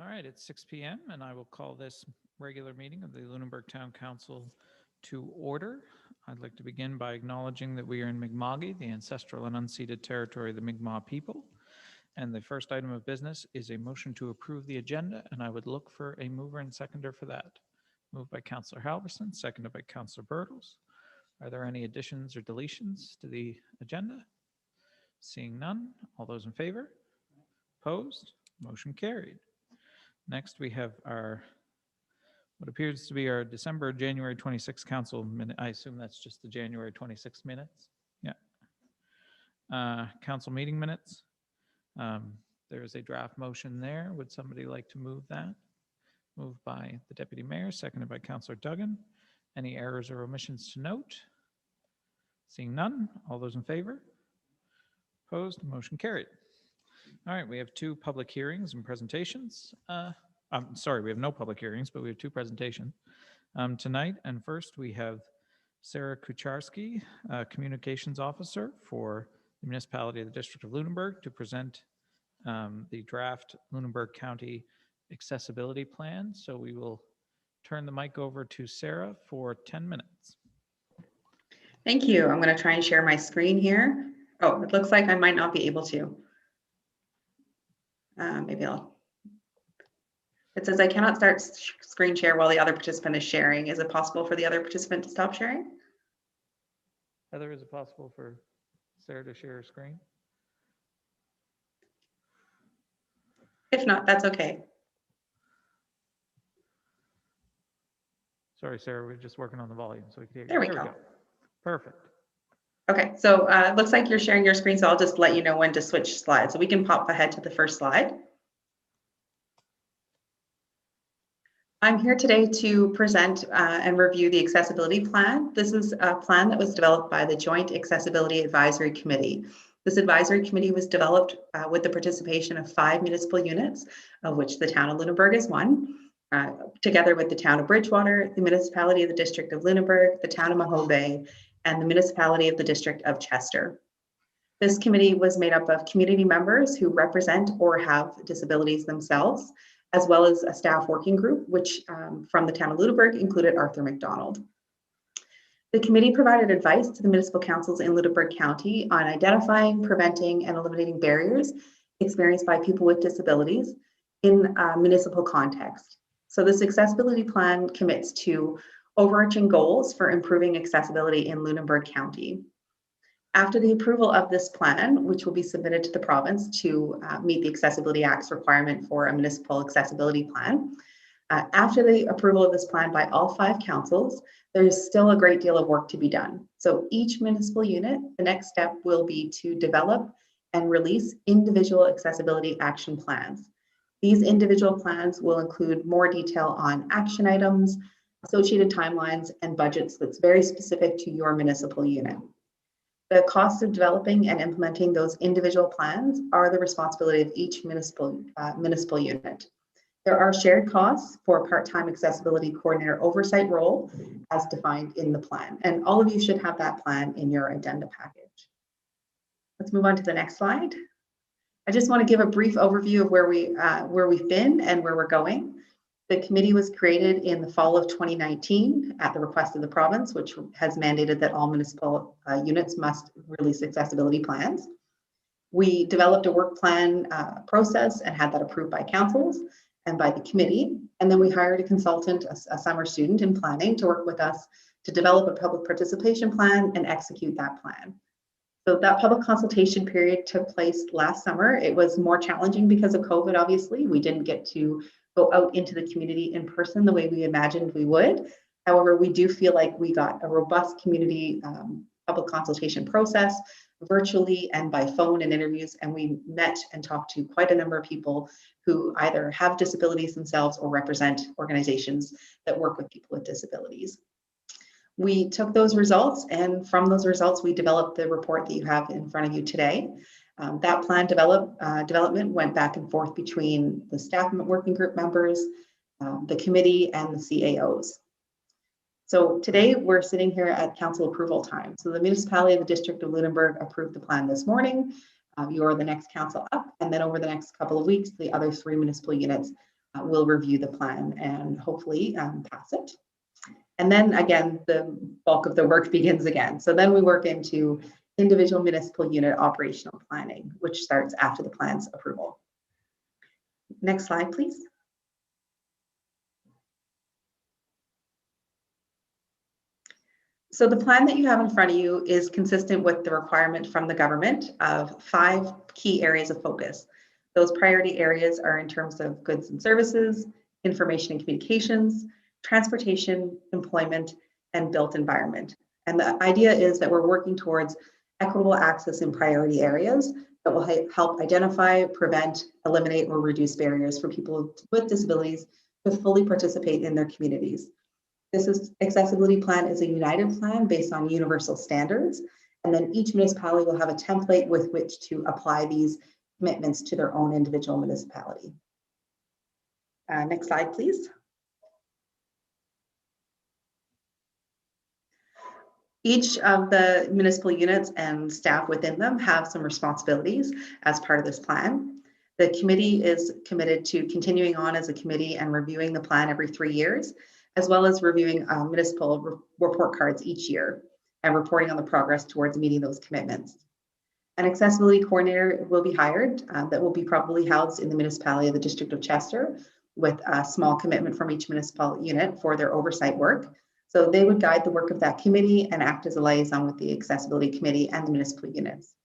All right, it's 6 p.m. and I will call this regular meeting of the Lunenburg Town Council to order. I'd like to begin by acknowledging that we are in Mi'kma'ki, the ancestral and unceded territory of the Mi'kmaq people. And the first item of business is a motion to approve the agenda, and I would look for a mover and seconder for that. Moved by Councillor Halverson, seconded by Councillor Birtles. Are there any additions or deletions to the agenda? Seeing none, all those in favor? Opposed? Motion carried. Next, we have what appears to be our January 26th council minute. I assume that's just the January 26th minutes. Yeah. Council meeting minutes. There is a draft motion there. Would somebody like to move that? Moved by the Deputy Mayor, seconded by Councillor Duggan. Any errors or omissions to note? Seeing none, all those in favor? Opposed, motion carried. All right, we have two public hearings and presentations. I'm sorry, we have no public hearings, but we have two presentations tonight. And first we have Sarah Kucharski, Communications Officer for the Municipality of the District of Lunenburg, to present the draft Lunenburg County Accessibility Plan. So we will turn the mic over to Sarah for 10 minutes. Thank you. I'm going to try and share my screen here. Oh, it looks like I might not be able to. Maybe it says I cannot start screen share while the other participant is sharing. Is it possible for the other participant to stop sharing? Heather, is it possible for Sarah to share her screen? If not, that's okay. Sorry, Sarah, we're just working on the volume. So there we go. Perfect. Okay, so it looks like you're sharing your screen, so I'll just let you know when to switch slides. So we can pop ahead to the first slide. I'm here today to present and review the accessibility plan. This is a plan that was developed by the Joint Accessibility Advisory Committee. This advisory committee was developed with the participation of 5 municipal units, of which the town of Lunenburg is one, together with the town of Bridgewater, the municipality of the District of Lunenburg, the town of Mahone Bay, and the municipality of the District of Chester. This committee was made up of community members who represent or have disabilities themselves, as well as a staff working group, which from the town of Lunenburg included Arthur McDonald. The committee provided advice to the municipal councils in Lunenburg County on identifying, preventing, and eliminating barriers experienced by people with disabilities in a municipal context. So this accessibility plan commits to overarching goals for improving accessibility in Lunenburg County. After the approval of this plan, which will be submitted to the province to meet the Accessibility Act's requirement for a municipal accessibility plan, after the approval of this plan by all 5 councils, there is still a great deal of work to be done. So each municipal unit, the next step will be to develop and release individual accessibility action plans. These individual plans will include more detail on action items, associated timelines, and budgets that's very specific to your municipal unit. The cost of developing and implementing those individual plans are the responsibility of each municipal unit. There are shared costs for part-time accessibility coordinator oversight role as defined in the plan, and all of you should have that plan in your addenda package. Let's move on to the next slide. I just want to give a brief overview of where we've been and where we're going. The committee was created in the fall of 2019 at the request of the province, which has mandated that all municipal units must release accessibility plans. We developed a work plan process and had that approved by councils and by the committee. And then we hired a consultant, a summer student in planning, to work with us to develop a public participation plan and execute that plan. So that public consultation period took place last summer. It was more challenging because of COVID, obviously. We didn't get to go out into the community in person the way we imagined we would. However, we do feel like we got a robust community public consultation process virtually and by phone and interviews, and we met and talked to quite a number of people who either have disabilities themselves or represent organizations that work with people with disabilities. We took those results, and from those results, we developed the report that you have in front of you today. That plan development went back and forth between the staff working group members, the committee, and the CAOs. So today we're sitting here at council approval time. So the municipality of the District of Lunenburg approved the plan this morning. You're the next council up, and then over the next couple of weeks, the other 3 municipal units will review the plan and hopefully pass it. And then again, the bulk of the work begins again. So then we work into individual municipal unit operational planning, which starts after the plan's approval. Next slide, please. So the plan that you have in front of you is consistent with the requirement from the government of 5 key areas of focus. Those priority areas are in terms of goods and services, information and communications, transportation, employment, and built environment. And the idea is that we're working towards equitable access in priority areas that will help identify, prevent, eliminate, or reduce barriers for people with disabilities to fully participate in their communities. This accessibility plan is a united plan based on universal standards, and then each municipality will have a template with which to apply these commitments to their own individual municipality. Next slide, please. Each of the municipal units and staff within them have some responsibilities as part of this plan. The committee is committed to continuing on as a committee and reviewing the plan every 3 years, as well as reviewing municipal report cards each year and reporting on the progress towards meeting those commitments. An accessibility coordinator will be hired that will be probably housed in the municipality of the District of Chester, with a small commitment from each municipal unit for their oversight work. So they would guide the work of that committee and act as a liaison with the accessibility committee and the municipal units.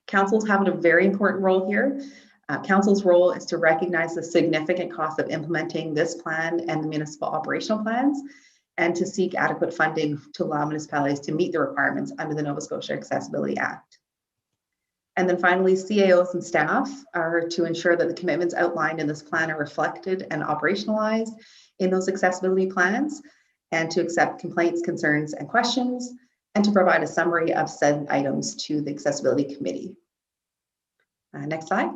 Councils have a very important role here. Council's role is to recognize the significant cost of implementing this plan and the municipal operational plans, and to seek adequate funding to allow municipalities to meet the requirements under the Nova Scotia Accessibility Act. And then finally, CAOs and staff are to ensure that the commitments outlined in this plan are reflected and operationalized in those accessibility plans, and to accept complaints, concerns, and questions, and to provide a summary of said items to the Accessibility Committee. Next slide.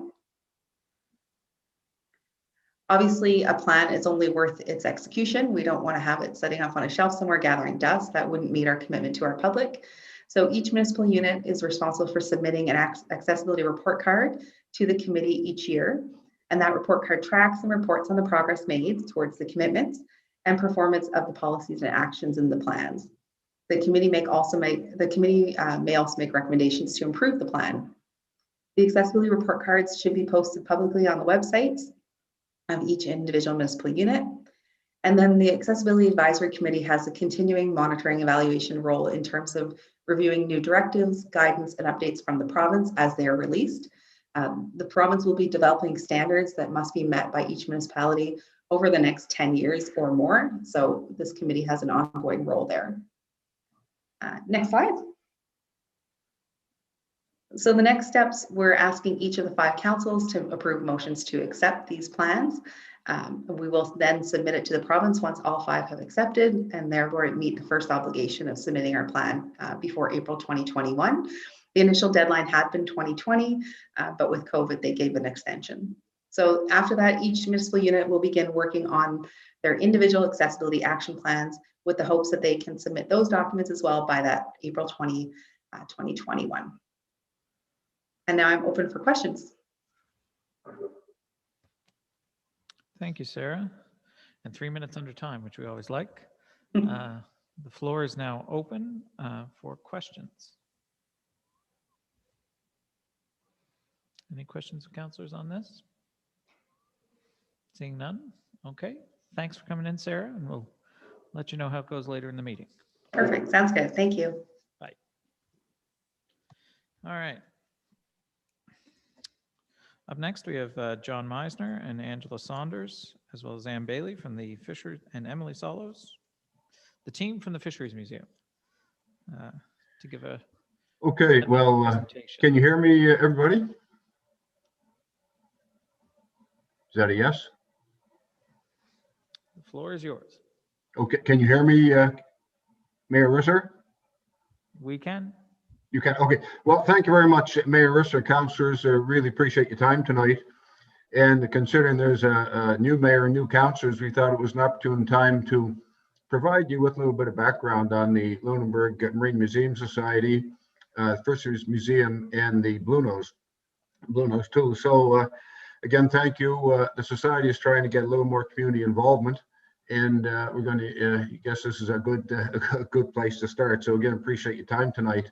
Obviously, a plan is only worth its execution. We don't want to have it sitting up on a shelf somewhere gathering dust. That wouldn't meet our commitment to our public. So each municipal unit is responsible for submitting an accessibility report card to the committee each year. And that report card tracks and reports on the progress made towards the commitments and performance of the policies and actions in the plans. The committee may also make recommendations to improve the plan. The accessibility report cards should be posted publicly on the websites of each individual municipal unit. And then the Accessibility Advisory Committee has a continuing monitoring evaluation role in terms of reviewing new directives, guidance, and updates from the province as they are released. The province will be developing standards that must be met by each municipality over the next 10 years or more. So this committee has an ongoing role there. Next slide. So the next steps, we're asking each of the 5 councils to approve motions to accept these plans. We will then submit it to the province once all 5 have accepted, and therefore meet the first obligation of submitting our plan before April 2021. The initial deadline had been 2020, but with COVID, they gave an extension. So after that, each municipal unit will begin working on their individual accessibility action plans with the hopes that they can submit those documents as well by that April 2021. And now I'm open for questions. Thank you, Sarah. And 3 minutes under time, which we always like. The floor is now open for questions. Any questions of councilors on this? Seeing none? Okay. Thanks for coming in, Sarah, and we'll let you know how it goes later in the meeting. Perfect. Sounds good. Thank you. Bye. All right. Up next, we have John Meisner and Angela Saunders, as well as Ann Bailey from the Fisher, and Emily Solos, the team from the Fisheries Museum, to give a Okay, well, can you hear me, everybody? Is that a yes? The floor is yours. Okay, can you hear me, Mayor Risser? We can. You can, okay. Well, thank you very much, Mayor Risser, councillors. Really appreciate your time tonight. And considering there's a new mayor and new councillors, we thought it was an opportune time to provide you with a little bit of background on the Lunenburg Marine Museum Society, Fisheries Museum, and the Bluenose tool. So again, thank you. The Society is trying to get a little more community involvement, and we're going to, I guess this is a good place to start. So again, appreciate your time tonight.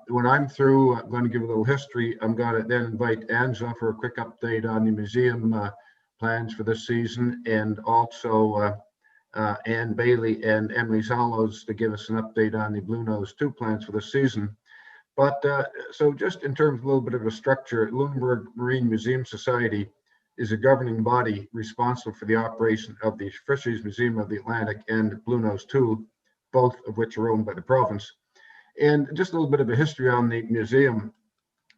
When I'm through, I'm going to give a little history. I'm going to then invite Angela for a quick update on the museum plans for this season, and also Ann Bailey and Emily Sallows to give us an update on the Bluenose 2 plans for this season. But so just in terms of a little bit of a structure, Lunenburg Marine Museum Society is a governing body responsible for the operation of the Fisheries Museum of the Atlantic and Bluenose 2, both of which are owned by the province. And just a little bit of a history on the museum.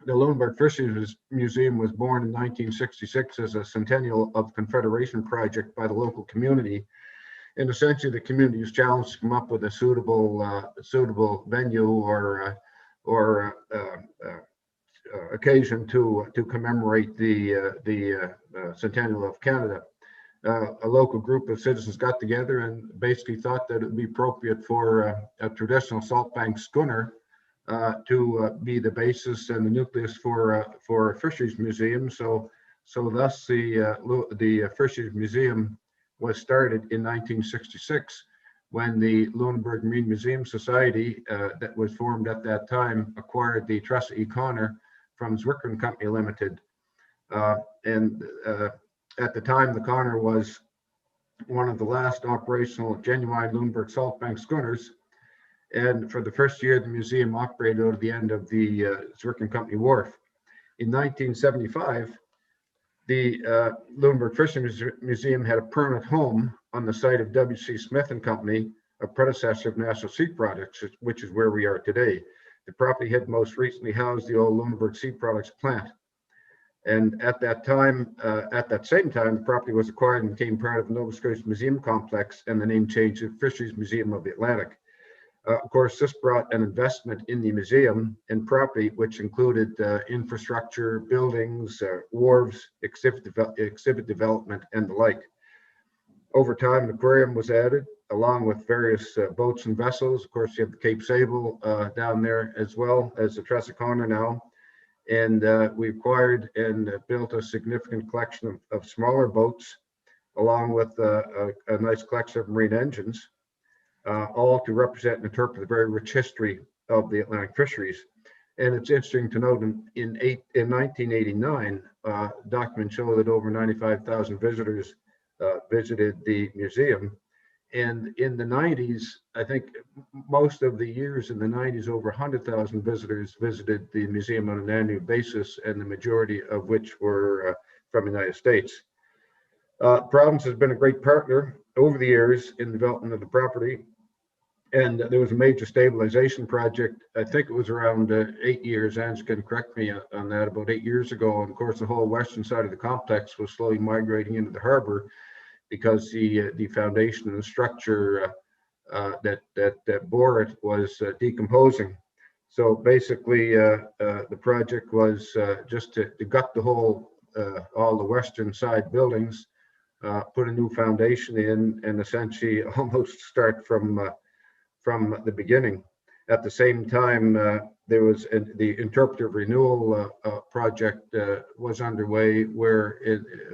The Lunenburg Fisheries Museum was born in 1966 as a Centennial of Confederation project by the local community. And essentially the community was challenged to come up with a suitable venue or occasion to commemorate the Centennial of Canada. A local group of citizens got together and basically thought that it would be appropriate for a traditional salt bank schooner to be the basis and the nucleus for a fisheries museum. So thus the Fisheries Museum was started in 1966 when the Lunenburg Marine Museum Society that was formed at that time acquired the Tressa E. Connor from Zwickern Company Limited. At the time, the Connor was one of the last operational genuine Lunenburg salt bank schooners. And for the first year, the museum operated out of the end of the Zwickern Company Wharf. In 1975, the Lunenburg Fishing Museum had a permanent home on the site of W.C. Smith and Company, a predecessor of National Seed Products, which is where we are today. The property had most recently housed the old Lunenburg Seed Products plant. And at that time, at that same time, the property was acquired and became part of the Nova Scotia Museum Complex, and the name changed to Fisheries Museum of the Atlantic. Of course, this brought an investment in the museum and property, which included infrastructure, buildings, wharves, exhibit development, and the like. Over time, an aquarium was added, along with various boats and vessels. Of course, you have the Cape Sable down there, as well as the Tressa Connor now. And we acquired and built a significant collection of smaller boats, along with a nice collection of marine engines, all to represent and interpret the very rich history of the Atlantic fisheries. And it's interesting to note in 1989, documents show that over 95,000 visitors visited the museum. And in the 90s, I think most of the years in the 90s, over 100,000 visitors visited the museum on an annual basis, and the majority of which were from the United States. The province has been a great partner over the years in the development of the property. And there was a major stabilization project. I think it was around 8 years, Angela can correct me on that, about 8 years ago. And of course, the whole western side of the complex was slowly migrating into the harbor, because the foundation and the structure that bore it was decomposing. So basically, the project was just to gut the whole, all the western side buildings, put a new foundation in, and essentially almost start from the beginning. At the same time, there was the interpretive renewal project was underway, where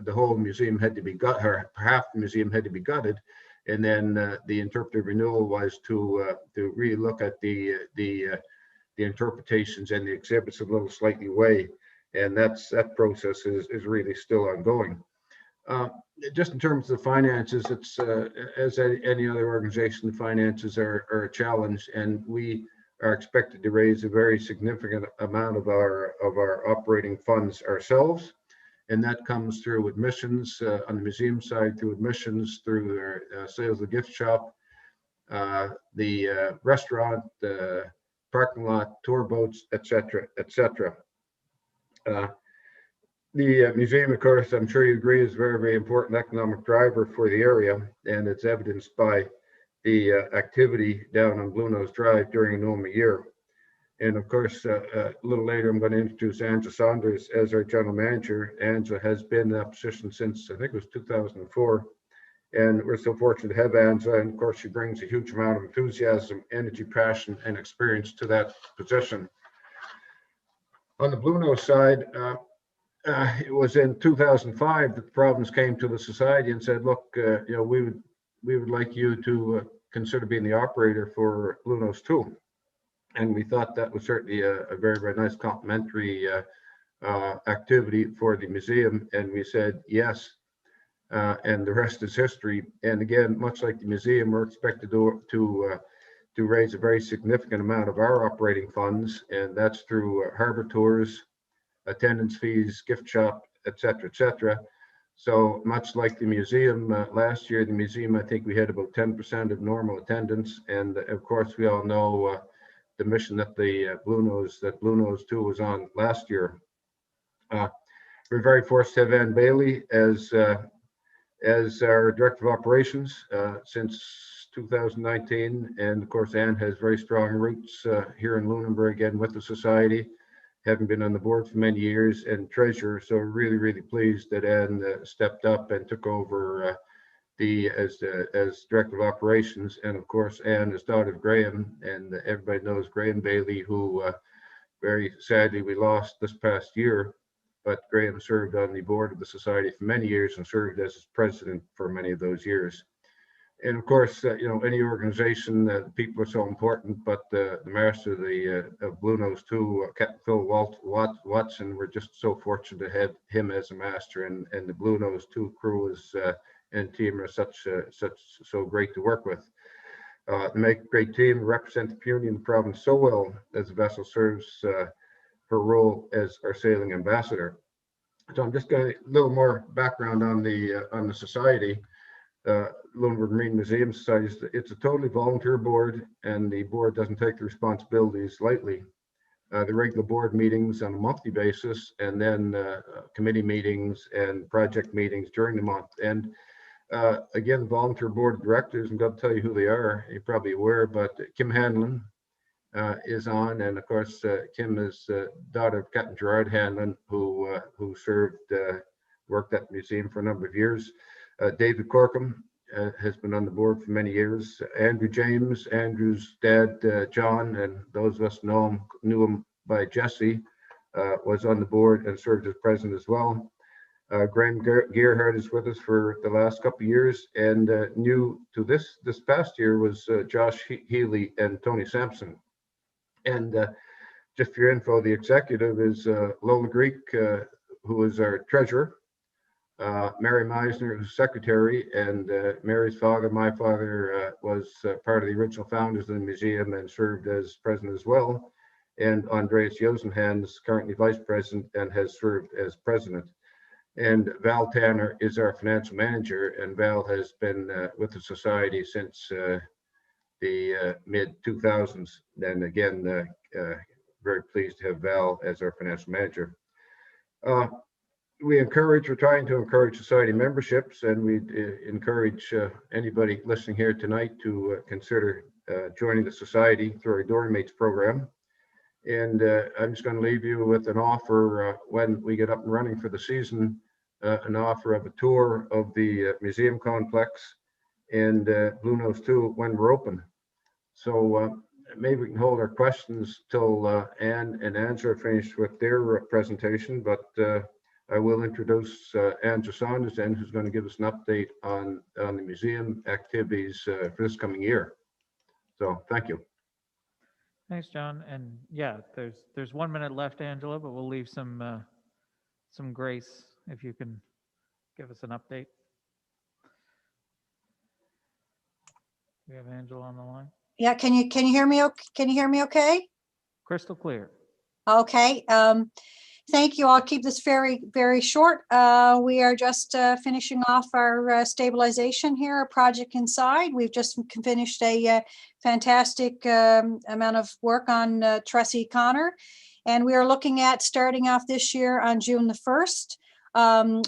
the whole museum had to be gutted, or half the museum had to be gutted, and then the interpretive renewal was to really look at the interpretations and the exhibits a little slightly way, and that process is really still ongoing. Just in terms of the finances, it's as any other organization, the finances are a challenge, and we are expected to raise a very significant amount of our operating funds ourselves, and that comes through admissions on the museum side, through admissions, through our sales of the gift shop, the restaurant, the parking lot, tour boats, etc., etc. The museum, of course, I'm sure you agree, is a very, very important economic driver for the area, and it's evidenced by the activity down on Bluenose Drive during a normal year. And of course, a little later, I'm going to introduce Angela Saunders as our general manager. Angela has been in that position since, I think it was 2004. And we're so fortunate to have Angela. And of course, she brings a huge amount of enthusiasm, energy, passion, and experience to that position. On the Bluenose side, it was in 2005 that the province came to the society and said, look, we would like you to consider being the operator for Bluenose 2. And we thought that was certainly a very, very nice complimentary activity for the museum. And we said yes. And the rest is history. And again, much like the museum, we're expected to raise a very significant amount of our operating funds, and that's through harbor tours, attendance fees, gift shop, et cetera, et cetera. So much like the museum, last year, the museum, I think we had about 10% of normal attendance. And of course, we all know the mission that the Bluenose 2 was on last year. We're very fortunate to have Ann Bailey as our Director of Operations since 2019. And of course, Ann has very strong roots here in Lunenburg and with the Society, having been on the board for many years and treasurer. So we're really, really pleased that Ann stepped up and took over as Director of Operations. And of course, Ann is daughter of Graham, and everybody knows Graham Bailey, who very sadly we lost this past year. But Graham served on the board of the Society for many years and served as its president for many of those years. And of course, any organization, the people are so important, but the master of Bluenose 2, Captain Phil Watson, we're just so fortunate to have him as a master, and the Bluenose 2 crew and team are so great to work with. They make a great team, represent the community in the province so well as the vessel serves her role as our sailing ambassador. So I'm just going to a little more background on the society. Lunenburg Marine Museum Society, it's a totally volunteer board, and the board doesn't take the responsibilities lightly. The regular board meetings on a monthly basis, and then committee meetings and project meetings during the month. And again, the volunteer board of directors, I'm going to tell you who they are. You're probably aware, but Kim Hanlon is on, and of course Kim is daughter of Captain Gerard Hanlon, who worked at the museum for a number of years. David Corkum has been on the board for many years. Andrew James, Andrew's dad, John, and those of us knew him by Jesse, was on the board and served as president as well. Graham Gearhart is with us for the last couple of years, and new to this past year was Josh Healy and Tony Sampson. And just for your info, the executive is Lola Greek, who is our treasurer, Mary Meisner, who's secretary, and Mary's father, my father, was part of the original founders of the museum and served as president as well. And Andreas Josenhans, currently vice president, and has served as president. And Val Tanner is our financial manager, and Val has been with the society since the mid-2000s. And again, very pleased to have Val as our financial manager. We're trying to encourage society memberships, and we encourage anybody listening here tonight to consider joining the society through our Door Mates program. And I'm just going to leave you with an offer when we get up and running for the season, an offer of a tour of the museum complex and Bluenose 2 when we're open. So maybe we can hold our questions till Ann and Angela are finished with their presentation, but I will introduce Angela Saunders, who's going to give us an update on the museum activities for this coming year. So thank you. Thanks, John. And yeah, there's 1 minute left, Angela, but we'll leave some grace if you can give us an update. We have Angela on the line. Yeah, can you hear me? Can you hear me okay? Crystal clear. Okay. Thank you. I'll keep this very, very short. We are just finishing off our stabilization here, our project inside. We've just finished a fantastic amount of work on Tressie Connor, and we are looking at starting off this year on June the 1st.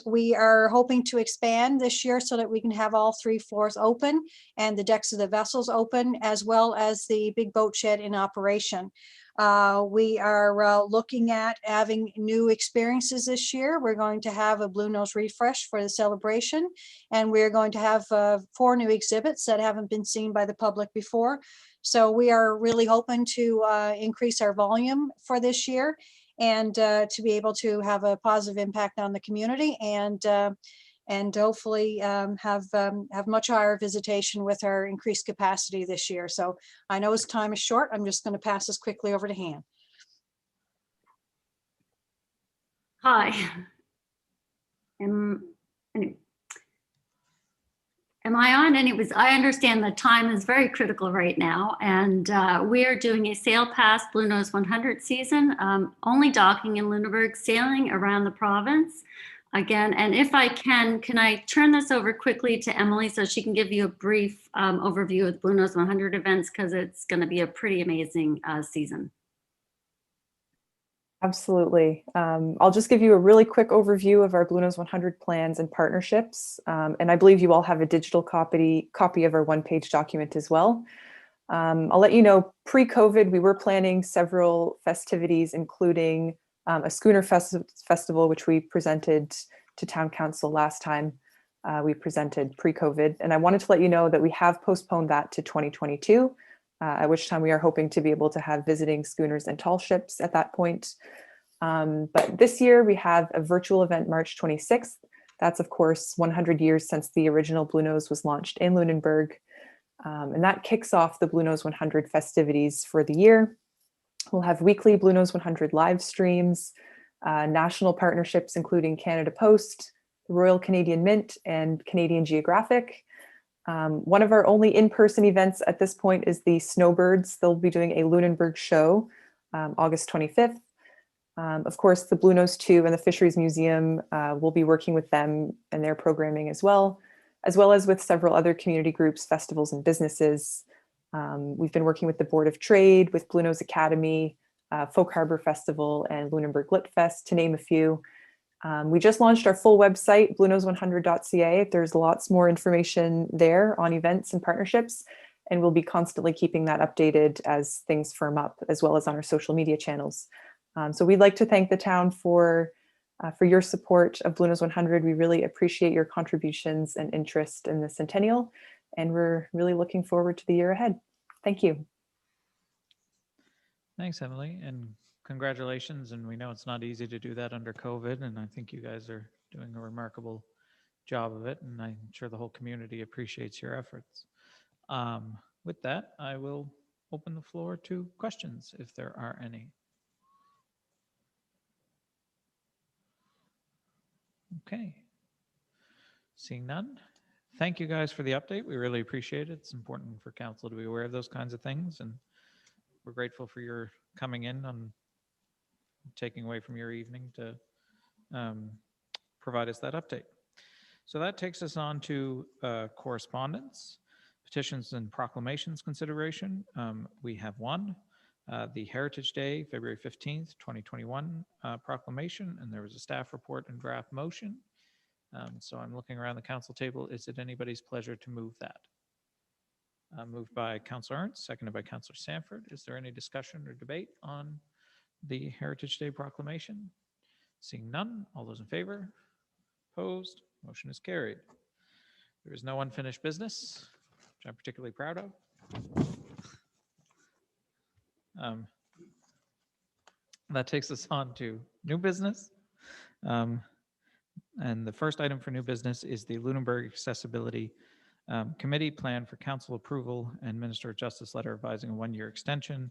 We are hoping to expand this year so that we can have all 3 floors open and the decks of the vessels open, as well as the big boat shed in operation. We are looking at having new experiences this year. We're going to have a Bluenose refresh for the celebration, and we're going to have 4 new exhibits that haven't been seen by the public before. So we are really hoping to increase our volume for this year. and to be able to have a positive impact on the community and hopefully have much higher visitation with our increased capacity this year. So I know his time is short. I'm just going to pass this quickly over to Han. Hi. Anyway. Am I on? Anyways, I understand the time is very critical right now, and we are doing a sail past Bluenose 100 season, only docking in Lunenburg, sailing around the province again. And if I can I turn this over quickly to Emily so she can give you a brief overview of Bluenose 100 events, because it's going to be a pretty amazing season. Absolutely. I'll just give you a really quick overview of our Bluenose 100 plans and partnerships. And I believe you all have a digital copy of our one-page document as well. I'll let you know, pre-COVID, we were planning several festivities, including a schooner festival, which we presented to town council last time we presented pre-COVID. And I wanted to let you know that we have postponed that to 2022. At which time we are hoping to be able to have visiting schooners and tall ships at that point. But this year we have a virtual event March 26th. That's of course 100 years since the original Bluenose was launched in Lunenburg. And that kicks off the Bluenose 100 festivities for the year. We'll have weekly Bluenose 100 live streams, national partnerships including Canada Post, the Royal Canadian Mint, and Canadian Geographic. One of our only in-person events at this point is the Snowbirds. They'll be doing a Lunenburg show August 25th. Of course, the Bluenose 2 and the Fisheries Museum will be working with them and their programming as well as with several other community groups, festivals, and businesses. We've been working with the Board of Trade, with Bluenose Academy, Folk Harbor Festival, and Lunenburg Lit Fest, to name a few. We just launched our full website, bluenose100.ca. There's lots more information there on events and partnerships, and we'll be constantly keeping that updated as things firm up, as well as on our social media channels. So we'd like to thank the town for your support of Bluenose 100. We really appreciate your contributions and interest in the centennial, and we're really looking forward to the year ahead. Thank you. Thanks, Emily, and congratulations. And we know it's not easy to do that under COVID, and I think you guys are doing a remarkable job of it, and I'm sure the whole community appreciates your efforts. With that, I will open the floor to questions if there are any. Okay. Seeing none. Thank you guys for the update. We really appreciate it. It's important for council to be aware of those kinds of things, and we're grateful for your coming in on taking away from your evening to provide us that update. So that takes us on to correspondence, petitions and proclamations consideration. We have one, the Heritage Day, February 15th, 2021 proclamation, and there was a staff report and draft motion. So I'm looking around the council table. Is it anybody's pleasure to move that? Moved by Councillor Ernst, seconded by Councillor Sanford. Is there any discussion or debate on the Heritage Day proclamation? Seeing none, all those in favor? Opposed? Motion is carried. There is no unfinished business, which I'm particularly proud of. That takes us on to new business. And the first item for new business is the Lunenburg Accessibility Committee plan for council approval and Minister of Justice letter advising a one-year extension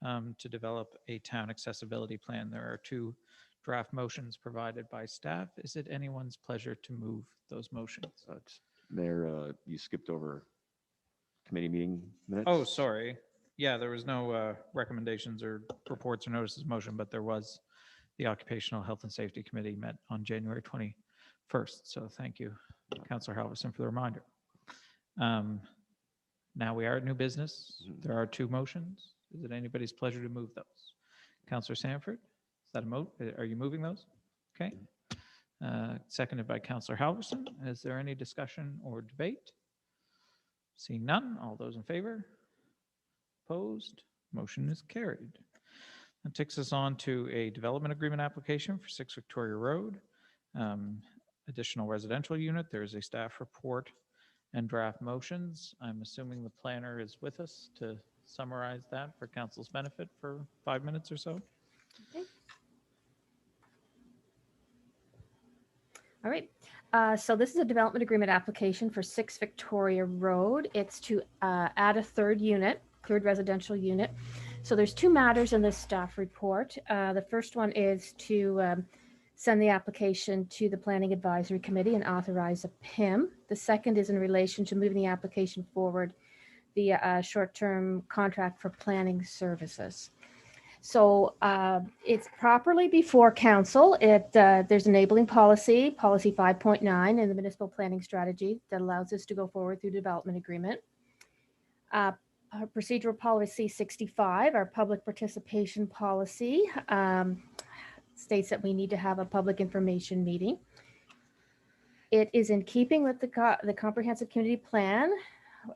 to develop a town accessibility plan. There are two draft motions provided by staff. Is it anyone's pleasure to move those motions? Mayor, you skipped over committee meeting minutes. Oh, sorry. Yeah, there was no recommendations or reports or notices motion, but there was the Occupational Health and Safety Committee met on January 21st. So thank you, Councillor Halverson, for the reminder. Now we are at new business. There are two motions. Is it anybody's pleasure to move those? Councillor Sanford, is that a vote? Are you moving those? Okay. Seconded by Councillor Halverson. Is there any discussion or debate? Seeing none, all those in favor? Opposed? Motion is carried. That takes us on to a development agreement application for 6 Victoria Road. Additional residential unit. There is a staff report and draft motions. I'm assuming the planner is with us to summarize that for council's benefit for 5 minutes or so. Okay. All right. So this is a development agreement application for 6 Victoria Road. It's to add a third residential unit. So there's 2 matters in this staff report. The first one is to send the application to the Planning Advisory Committee and authorize a PIM. The second is in relation to moving the application forward via a short-term contract for planning services. So it's properly before council. There's enabling policy 5.9 in the municipal planning strategy that allows us to go forward through development agreement. Our procedural policy 65, our public participation policy, states that we need to have a public information meeting. It is in keeping with the comprehensive community plan,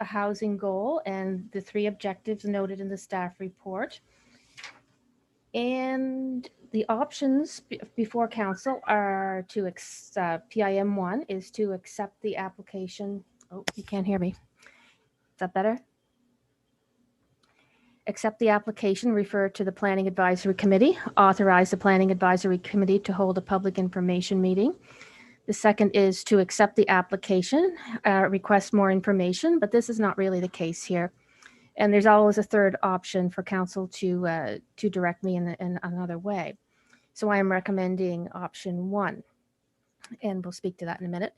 a housing goal, and the 3 objectives noted in the staff report. And the options before council are to PIM 1 is to accept the application. Oh, you can't hear me. Is that better? Accept the application, refer to the Planning Advisory Committee, authorize the Planning Advisory Committee to hold a public information meeting. The second is to accept the application, request more information, but this is not really the case here. And there's always a third option for council to direct me in another way. So I am recommending option 1, and we'll speak to that in a minute.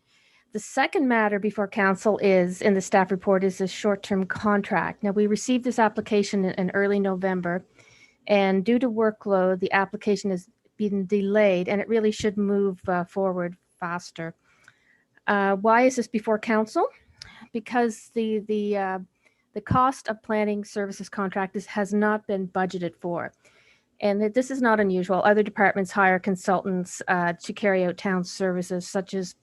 The second matter before council is in the staff report is a short-term contract. Now, we received this application in early November, and due to workload, the application has been delayed, and it really should move forward faster. Why is this before council? Because the cost of planning services contract has not been budgeted for. And this is not unusual. Other departments hire consultants to carry out town services, such as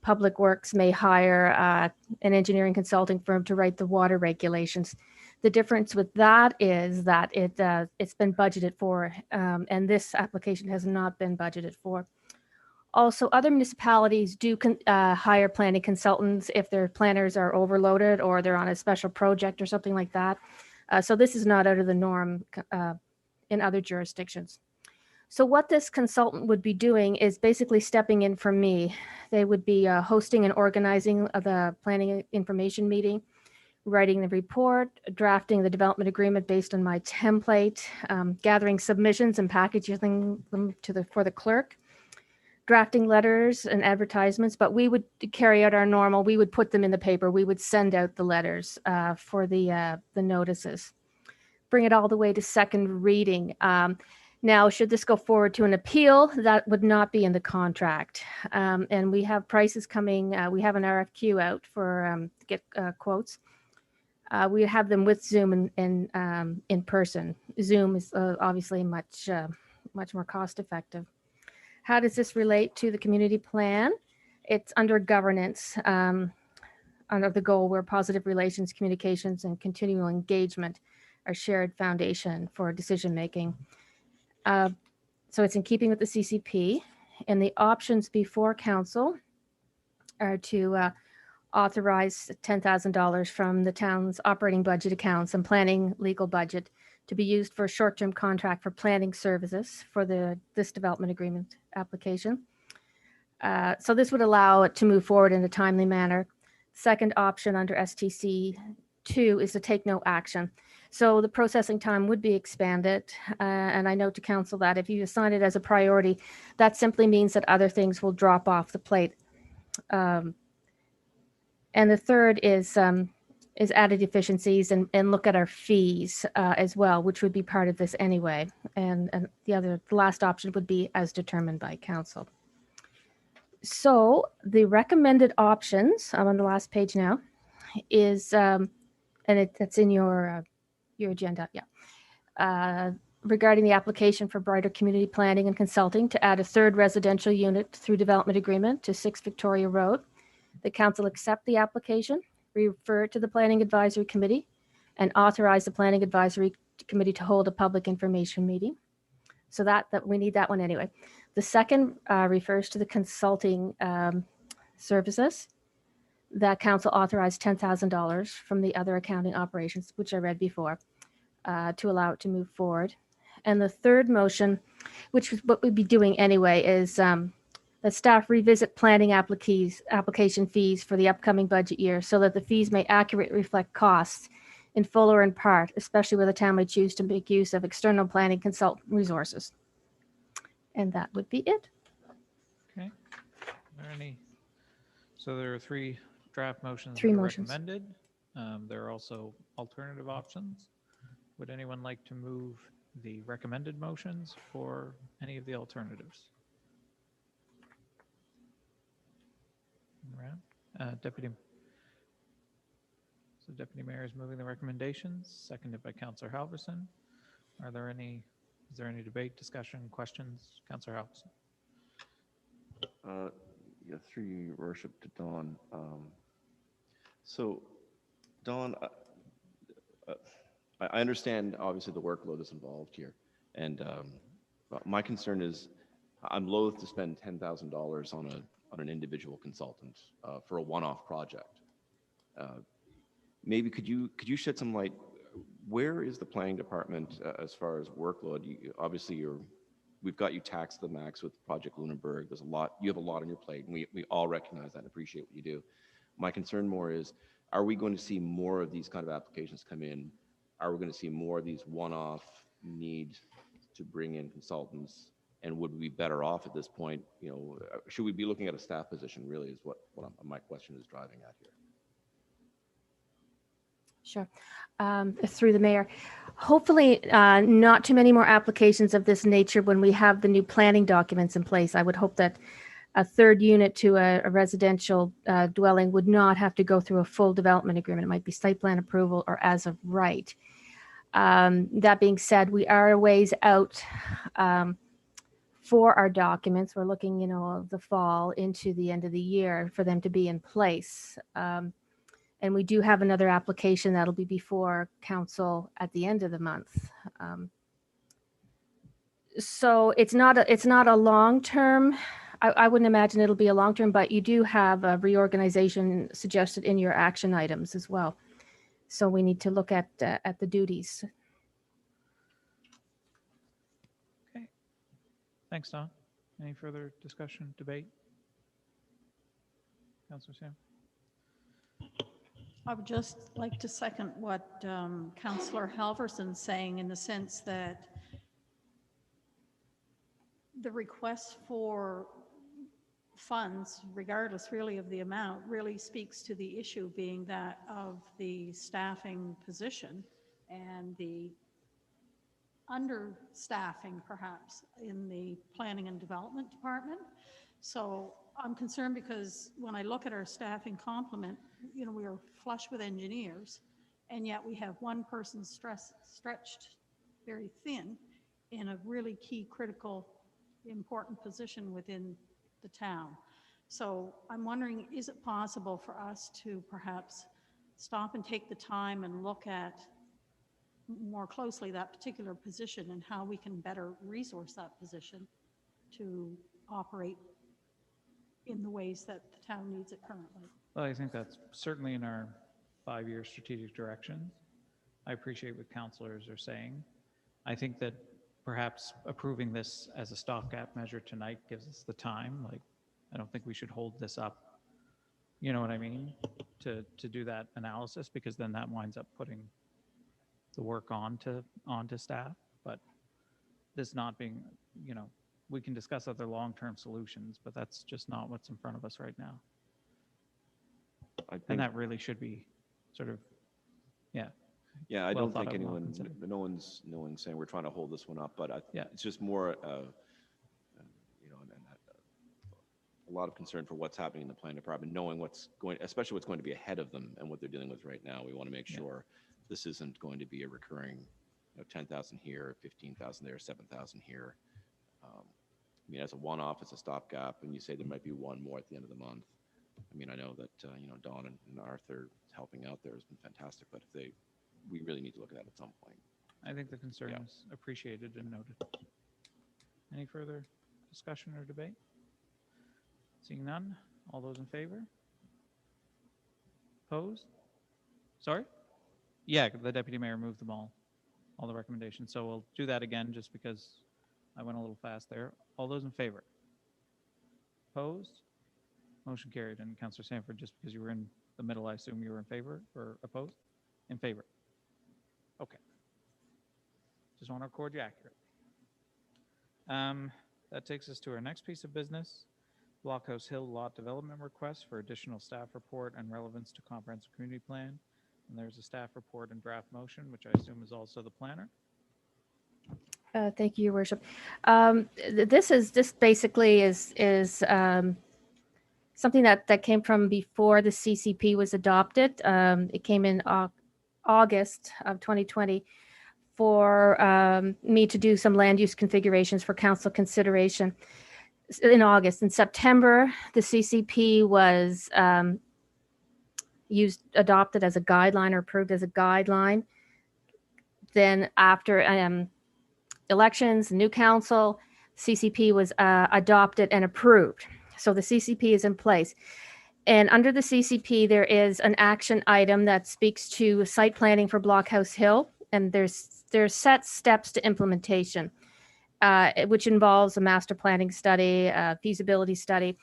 Public Works may hire an engineering consulting firm to write the water regulations. The difference with that is that it's been budgeted for, and this application has not been budgeted for. Also, other municipalities do hire planning consultants if their planners are overloaded or they're on a special project or something like that. So this is not out of the norm in other jurisdictions. So what this consultant would be doing is basically stepping in for me. They would be hosting and organizing the planning information meeting, writing the report, drafting the development agreement based on my template, gathering submissions and packaging them for the clerk, drafting letters and advertisements, but we would carry out our normal, we would put them in the paper, we would send out the letters for the notices, bring it all the way to second reading. Now, should this go forward to an appeal, that would not be in the contract. And we have prices coming, we have an RFQ out for to get quotes. We have them with Zoom and in person. Zoom is obviously much more cost effective. How does this relate to the community plan? It's under governance, under the goal where positive relations, communications, and continual engagement are shared foundation for decision making. So it's in keeping with the CCP, and the options before council are to authorize $10,000 from the town's operating budget accounts and planning legal budget to be used for a short-term contract for planning services for this development agreement application. So this would allow it to move forward in a timely manner. Second option under STC 2 is to take no action. So the processing time would be expanded. And I note to council that if you assign it as a priority, that simply means that other things will drop off the plate. And the third is added efficiencies and look at our fees as well, which would be part of this anyway. And the last option would be as determined by council. So the recommended options, I'm on the last page now, is, and that's in your agenda, yeah. Regarding the application for brighter community planning and consulting to add a third residential unit through development agreement to 6 Victoria Road. The council accept the application, refer it to the Planning Advisory Committee, and authorize the Planning Advisory Committee to hold a public information meeting. So that we need that one anyway. The second refers to the consulting services. That council authorized $10,000 from the other accounting operations, which I read before, to allow it to move forward. And the third motion, which is what we'd be doing anyway, is that staff revisit planning application fees for the upcoming budget year so that the fees may accurately reflect costs in full or in part, especially where the town may choose to make use of external planning consultant resources. And that would be it. Okay. Are there any? So there are 3 draft motions Three that are motions. recommended. There are also alternative options. Would anyone like to move the recommended motions or any of the alternatives? Around. Deputy. So Deputy Mayor is moving the recommendations, seconded by Councillor Halverson. Is there any debate, discussion, questions? Councillor Halverson. Yeah, through your worship to Dawn. So, Dawn, I understand obviously the workload that's involved here, and my concern is I'm loath to spend $10,000 on an individual consultant for a one-off project. Maybe could you shed some light? Where is the planning department as far as workload? Obviously, we've got you taxed to the max with Project Lunenburg. There's a lot. You have a lot on your plate, and we all recognize that and appreciate what you do. My concern more is, are we going to see more of these kind of applications come in? Are we going to see more of these one-off need to bring in consultants? And would we be better off at this point? You know, should we be looking at a staff position? Really, is what my question is driving at here. Sure. Through the mayor. Hopefully, not too many more applications of this nature when we have the new planning documents in place. I would hope that a third unit to a residential dwelling would not have to go through a full development agreement. It might be site plan approval or as of right. That being said, we are a ways out for our documents. We're looking, the fall into the end of the year for them to be in place. And we do have another application that'll be before council at the end of the month. So it's not a long-term, I wouldn't imagine it'll be a long-term, but you do have a reorganization suggested in your action items as well. So we need to look at the duties. Okay. Thanks, Don. Any further discussion, debate? Councillor Sam? I would just like to second what Councillor Halverson's saying, in the sense that the request for funds, regardless really of the amount, really speaks to the issue being that of the staffing position and the understaffing perhaps in the planning and development department. So I'm concerned because when I look at our staffing complement, we are flush with engineers, and yet we have one person stretched very thin in a really key, critical, important position within the town. So I'm wondering, is it possible for us to perhaps stop and take the time and look at more closely that particular position and how we can better resource that position to operate in the ways that the town needs it currently? Well, I think that's certainly in our 5-year strategic direction. I appreciate what councillors are saying. I think that perhaps approving this as a stopgap measure tonight gives us the time. Like, I don't think we should hold this up, you know what I mean, to do that analysis, because then that winds up putting the work onto staff. But this not being, we can discuss other long-term solutions, but that's just not what's in front of us right now. And that really should be sort of, yeah, I well don't think thought of, well anyone, considered. no one's saying we're trying to hold this one up, but Yeah. it's just more, a lot of concern for what's happening in the planning department, knowing especially what's going to be ahead of them and what they're dealing with right now. We want to make sure this isn't going to be a recurring, 10,000 here, 15,000 there, 7,000 here. I mean, as a one-off, as a stopgap, and you say there might be one more at the end of the month. I mean, I know that, Dawn and Arthur helping out there has been fantastic, but we really need to look at that at some point. I think the concern is appreciated and noted. Any further discussion or debate? Seeing none, all those in favor? Opposed? Sorry? Yeah, the deputy mayor moved them all the recommendations. So we'll do that again just because I went a little fast there. All those in favor? Opposed? Motion carried. And Councillor Sanford, just because you were in the middle, I assume you were in favor or opposed? In favor. Okay. Just want to record you accurately. That takes us to our next piece of business. Blockhouse Hill Lot Development Request for additional staff report and relevance to comprehensive community plan. And there's a staff report and draft motion, which I assume is also the planner. Thank you, Your Worship. This basically is something that came from before the CCP was adopted. It came in August of 2020 for me to do some land use configurations for council consideration in August. In September, the CCP was adopted as a guideline or approved as a guideline. Then after elections, new council, CCP was adopted and approved. So the CCP is in place. And under the CCP, there is an action item that speaks to site planning for Blockhouse Hill. And there's set steps to implementation, which involves a master planning study, a feasibility study.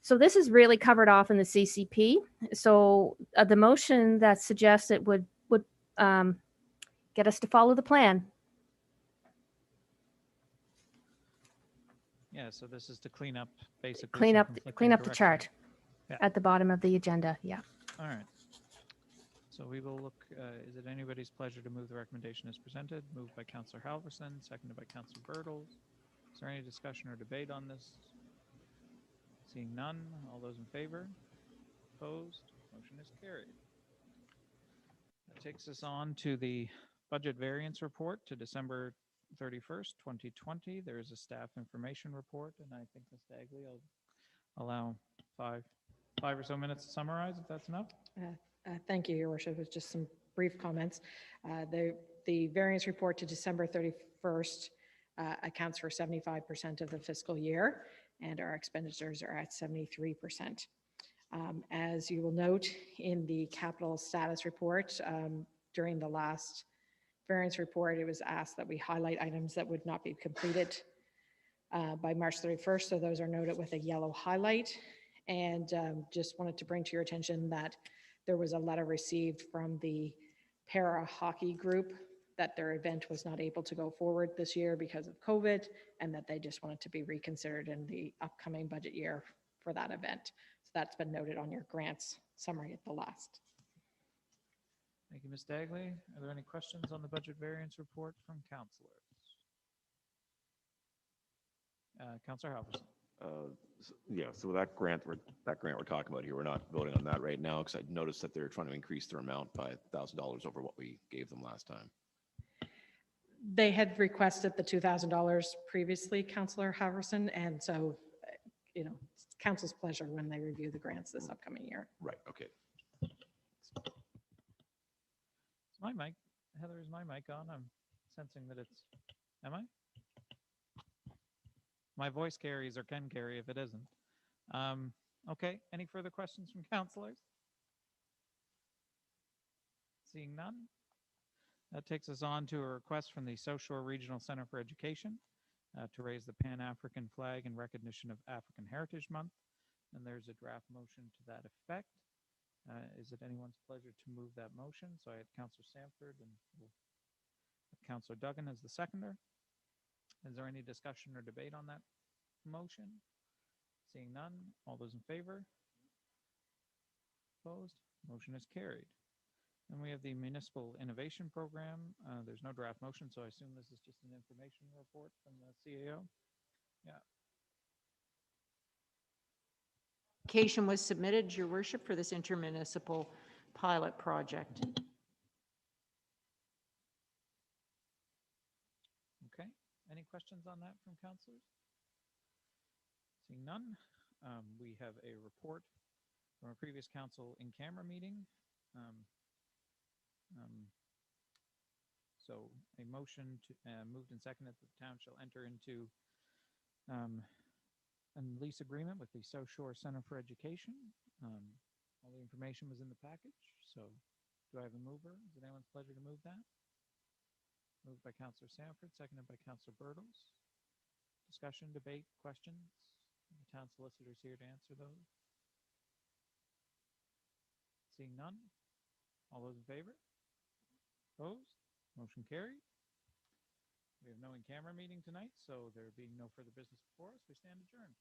So this is really covered off in the CCP. So the motion that suggests it would get us to follow the plan. Yeah, so this is to clean up, basically. Clean some up conflicting the direction. chart Yeah. at the bottom of the agenda. Yeah. All right. So we will look, is it anybody's pleasure to move the recommendation as presented? Moved by Councillor Halverson, seconded by Councillor Birtles. Is there any discussion or debate on this? Seeing none, all those in favor? Opposed? Motion is carried. That takes us on to the budget variance report to December 31st, 2020. There is a staff information report, and I think Ms. Dagley, I'll allow five or so minutes to summarize, if that's enough. Thank you, Your Worship. With just some brief comments. The variance report to December 31st accounts for 75% of the fiscal year, and our expenditures are at 73%. As you will note in the capital status report, during the last variance report, it was asked that we highlight items that would not be completed by March 31st. So those are noted with a yellow highlight. And just wanted to bring to your attention that there was a letter received from the para hockey group that their event was not able to go forward this year because of COVID, and that they just wanted to be reconsidered in the upcoming budget year for that event. So that's been noted on your grants summary at the last. Thank you, Ms. Dagley. Are there any questions on the budget variance report from councillors? Councillor Halverson. Yeah, so that grant we're talking about here, we're not voting on that right now because I noticed that they're trying to increase their amount by $1,000 over what we gave them last time. They had requested the $2,000 previously, Councillor Halverson, and so, you know, it's council's pleasure when they review the grants this upcoming year. Right, okay. Is my mic, Heather, is my mic on? I'm sensing that it's, am I? My voice carries or can carry if it isn't. Okay, any further questions from councillors? Seeing none. That takes us on to a request from the South Shore Regional Center for Education to raise the Pan-African flag in recognition of African Heritage Month. And there's a draft motion to that effect. Is it anyone's pleasure to move that motion? So I had Councillor Sanford and Councillor Duggan as the seconder. Is there any discussion or debate on that motion? Seeing none, all those in favor? Opposed? Motion is carried. And we have the Municipal Innovation Program. There's no draft motion, so I assume this is just an information report from the CAO. Yeah. Application was submitted, Your Worship, for this intermunicipal pilot project. Okay. Any questions on that from councillors? Seeing none, we have a report from a previous council in camera meeting. So a motion to moved and seconded that the town shall enter into a lease agreement with the South Shore Center for Education. All the information was in the package. So do I have a mover? Is it anyone's pleasure to move that? Moved by Councillor Sanford, seconded by Councillor Birtles. Discussion, debate, questions? The town solicitor's here to answer those. Seeing none. All those in favor? Opposed? Motion carried. We have no in-camera meeting tonight, so there being no further business before us, we stand adjourned.